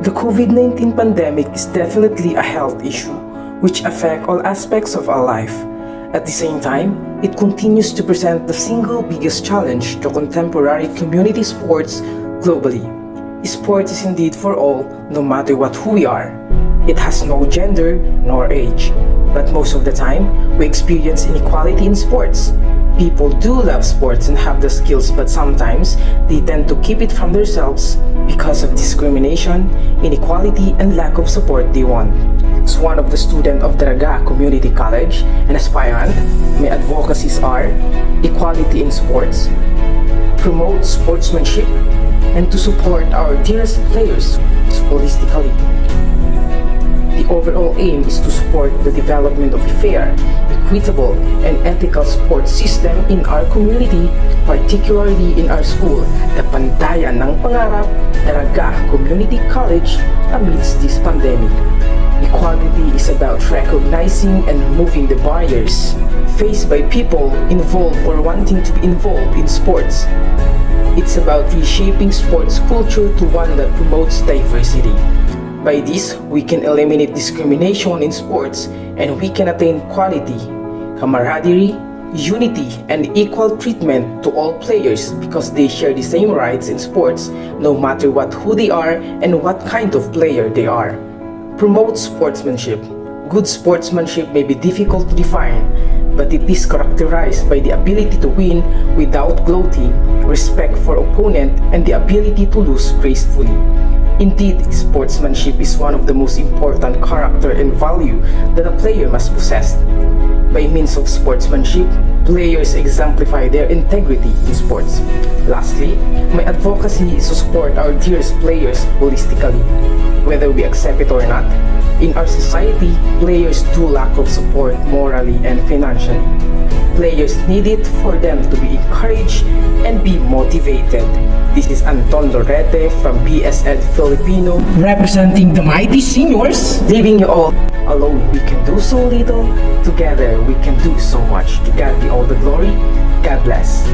The COVID-19 pandemic is definitely a health issue which affects all aspects of our life. At the same time, it continues to present the single biggest challenge to contemporary community sports globally. Sport is indeed for all, no matter who we are. It has no gender nor age. But most of the time, we experience inequality in sports. People do love sports and have the skills, but sometimes they tend to keep it from themselves because of discrimination, inequality, and lack of support they want. As one of the students of Daraga Community College and aspirant, my advocacies are equality in sports, promote sportsmanship, and to support our dearest players holistically. The overall aim is to support the development of a fair, equitable, and ethical sports system in our community, particularly in our school, the Pantayan ng Pangarap, Daraga Community College, amidst this pandemic. Equality is about recognizing and removing the barriers faced by people involved or wanting to be involved in sports. It's about reshaping sports culture to one that promotes diversity. By this, we can eliminate discrimination in sports and we can attain quality, camaraderie, unity, and equal treatment to all players because they share the same rights in sports no matter who they are and what kind of player they are. Promote sportsmanship. Good sportsmanship may be difficult to define, but it is characterized by the ability to win without gloating, respect for opponent, and the ability to lose gracefully. Indeed, sportsmanship is one of the most important character and value that a player must possess. By means of sportsmanship, players exemplify their integrity in sports. Lastly, my advocacy is to support our dearest players holistically. Whether we accept it or not, in our society, players do lack of support morally and financially. Players need it for them to be encouraged and be motivated. This is Anton Lorete from BSED Filipino, representing the mighty seniors, leaving you all. Alone we can do so little, together we can do so much. To God be all the glory. God bless.